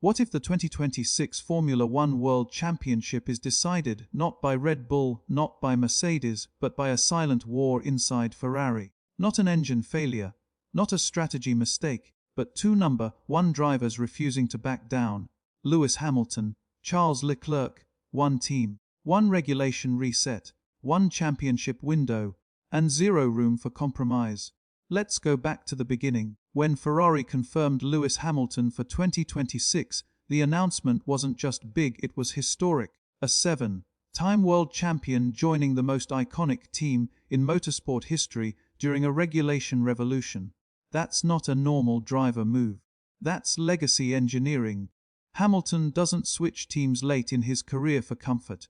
What if the 2026 Formula One World Championship is decided not by Red Bull, not by Mercedes, but by a silent war inside Ferrari? Not an engine failure, not a strategy mistake, but two number one drivers refusing to back down. Lewis Hamilton, Charles Leclerc, one team, one regulation reset, one championship window, and zero room for compromise. Let's go back to the beginning. When Ferrari confirmed Lewis Hamilton for 2026, the announcement wasn't just big, it was historic. A seven-time world champion joining the most iconic team in motorsport history during a regulation revolution. That's not a normal driver move. That's legacy engineering. Hamilton doesn't switch teams late in his career for comfort.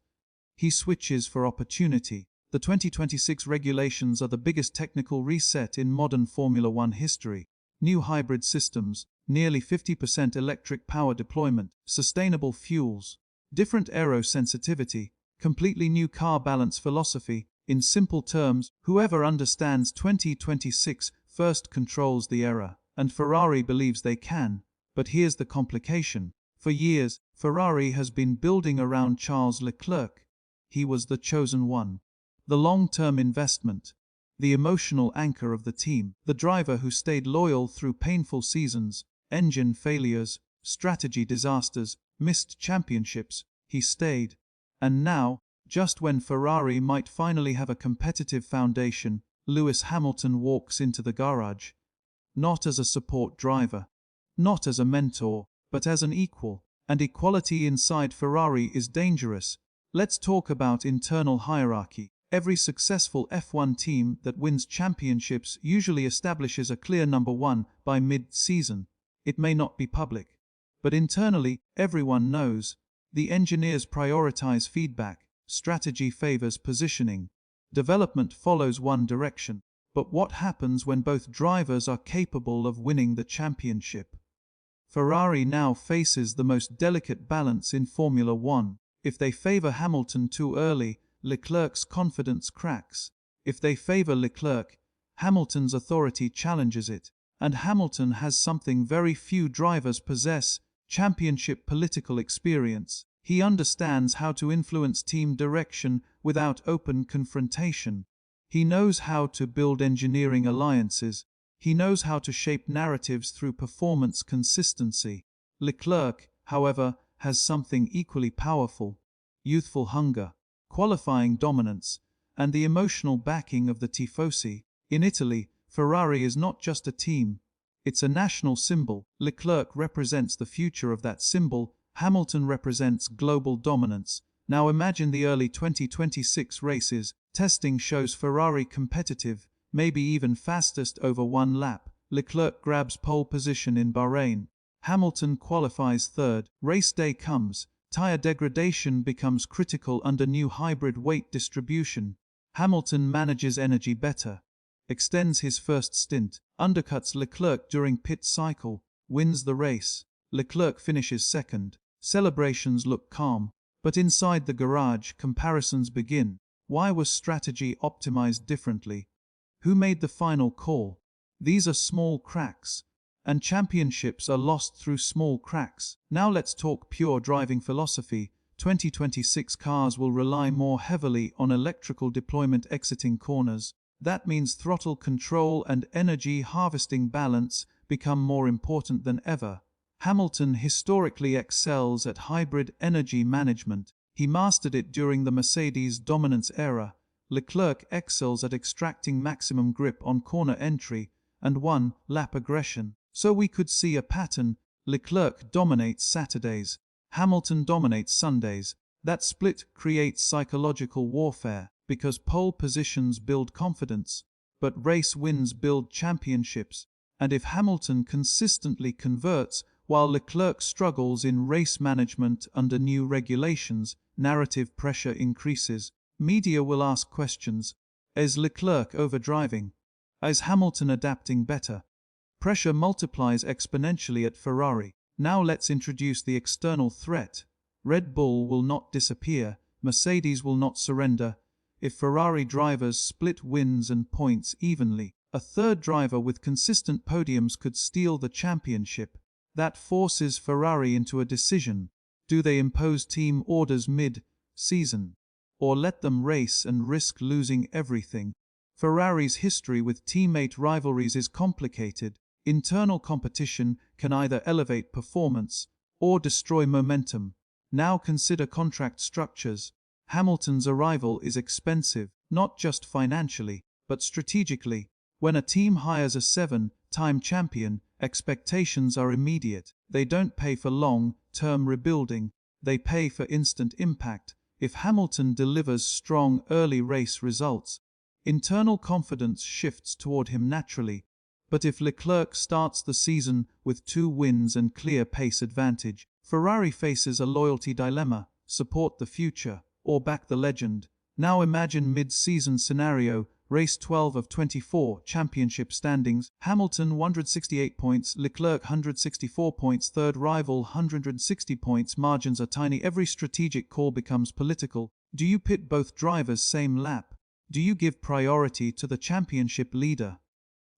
He switches for opportunity. The 2026 regulations are the biggest technical reset in modern Formula One history. New hybrid systems, nearly 50% electric power deployment, sustainable fuels, different aero sensitivity, completely new car balance philosophy. In simple terms, whoever understands 2026 first controls the era, and Ferrari believes they can. But here's the complication. For years, Ferrari has been building around Charles Leclerc. He was the chosen one. The long-term investment, the emotional anchor of the team, the driver who stayed loyal through painful seasons, engine failures, strategy disasters, missed championships. He stayed. And now, just when Ferrari might finally have a competitive foundation, Lewis Hamilton walks into the garage. Not as a support driver, not as a mentor, but as an equal. And equality inside Ferrari is dangerous. Let's talk about internal hierarchy. Every successful F1 team that wins championships usually establishes a clear number one by mid-season. It may not be public, but internally, everyone knows. The engineers prioritize feedback, strategy favors positioning, development follows one direction. But what happens when both drivers are capable of winning the championship? Ferrari now faces the most delicate balance in Formula One. If they favor Hamilton too early, Leclerc's confidence cracks. If they favor Leclerc, Hamilton's authority challenges it. And Hamilton has something very few drivers possess: championship political experience. He understands how to influence team direction without open confrontation. He knows how to build engineering alliances. He knows how to shape narratives through performance consistency. Leclerc, however, has something equally powerful: youthful hunger, qualifying dominance, and the emotional backing of the tifosi. In Italy, Ferrari is not just a team, it's a national symbol. Leclerc represents the future of that symbol, Hamilton represents global dominance. Now imagine the early 2026 races. Testing shows Ferrari competitive, maybe even fastest over one lap. Leclerc grabs pole position in Bahrain. Hamilton qualifies third. Race day comes. Tire degradation becomes critical under new hybrid weight distribution. Hamilton manages energy better, extends his first stint, undercuts Leclerc during pit cycle, wins the race. Leclerc finishes second. Celebrations look calm, but inside the garage, comparisons begin. Why was strategy optimized differently? Who made the final call? These are small cracks, and championships are lost through small cracks. Now let's talk pure driving philosophy. 2026 cars will rely more heavily on electrical deployment exiting corners. That means throttle control and energy harvesting balance become more important than ever. Hamilton historically excels at hybrid energy management. He mastered it during the Mercedes dominance era. Leclerc excels at extracting maximum grip on corner entry and one-lap aggression. So we could see a pattern. Leclerc dominates Saturdays, Hamilton dominates Sundays. That split creates psychological warfare, because pole positions build confidence, but race wins build championships. And if Hamilton consistently converts, while Leclerc struggles in race management under new regulations, narrative pressure increases. Media will ask questions. Is Leclerc overdriving? Is Hamilton adapting better? Pressure multiplies exponentially at Ferrari. Now let's introduce the external threat. Red Bull will not disappear. Mercedes will not surrender. If Ferrari drivers split wins and points evenly, a third driver with consistent podiums could steal the championship. That forces Ferrari into a decision. Do they impose team orders mid-season, or let them race and risk losing everything? Ferrari's history with teammate rivalries is complicated. Internal competition can either elevate performance or destroy momentum. Now consider contract structures. Hamilton's arrival is expensive, not just financially, but strategically. When a team hires a 7-time champion, expectations are immediate. They don't pay for long-term rebuilding, they pay for instant impact. If Hamilton delivers strong early race results, internal confidence shifts toward him naturally. But if Leclerc starts the season with 2 wins and clear pace advantage, Ferrari faces a loyalty dilemma: support the future or back the legend. Now imagine mid-season scenario, race 12 of 24, championship standings, Hamilton 168 points, Leclerc 164 points, third rival 160 points, margins are tiny, every strategic call becomes political. Do you pit both drivers same lap? Do you give priority to the championship leader?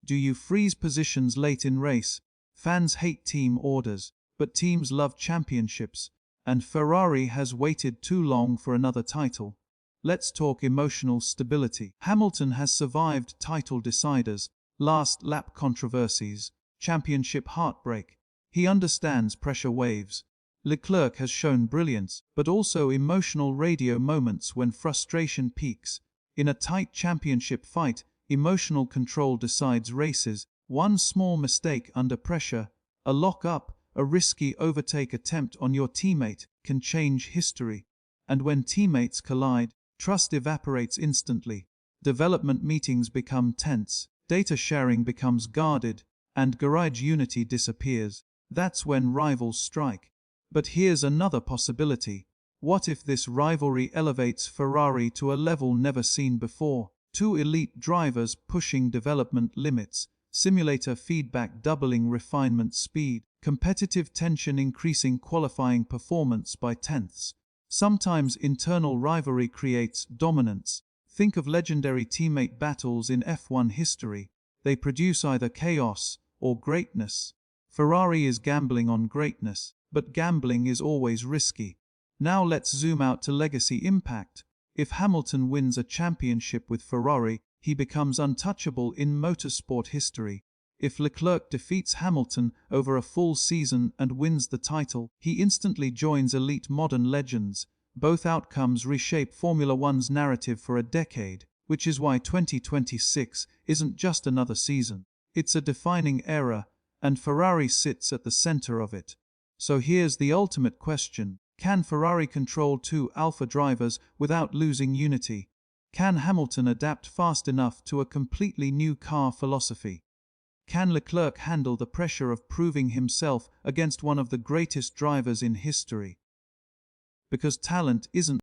Do you freeze positions late in race? Fans hate team orders, but teams love championships, and Ferrari has waited too long for another title. Let's talk emotional stability. Hamilton has survived title deciders, last lap controversies, championship heartbreak. He understands pressure waves. Leclerc has shown brilliance, but also emotional radio moments when frustration peaks. In a tight championship fight, emotional control decides races. One small mistake under pressure, a lock-up, a risky overtake attempt on your teammate, can change history. And when teammates collide, trust evaporates instantly. Development meetings become tense, data sharing becomes guarded, and garage unity disappears. That's when rivals strike. But here's another possibility. What if this rivalry elevates Ferrari to a level never seen before? 2 elite drivers pushing development limits, simulator feedback doubling refinement speed, competitive tension increasing qualifying performance by tenths. Sometimes internal rivalry creates dominance. Think of legendary teammate battles in F1 history. They produce either chaos or greatness. Ferrari is gambling on greatness, but gambling is always risky. Now let's zoom out to legacy impact. If Hamilton wins a championship with Ferrari, he becomes untouchable in motorsport history. If Leclerc defeats Hamilton over a full season and wins the title, he instantly joins elite modern legends. Both outcomes reshape Formula One's narrative for a decade, which is why 2026 isn't just another season. It's a defining era, and Ferrari sits at the center of it. So here's the ultimate question. Can Ferrari control 2 alpha drivers without losing unity? Can Hamilton adapt fast enough to a completely new car philosophy? Can Leclerc handle the pressure of proving himself against one of the greatest drivers in history? Because talent isn't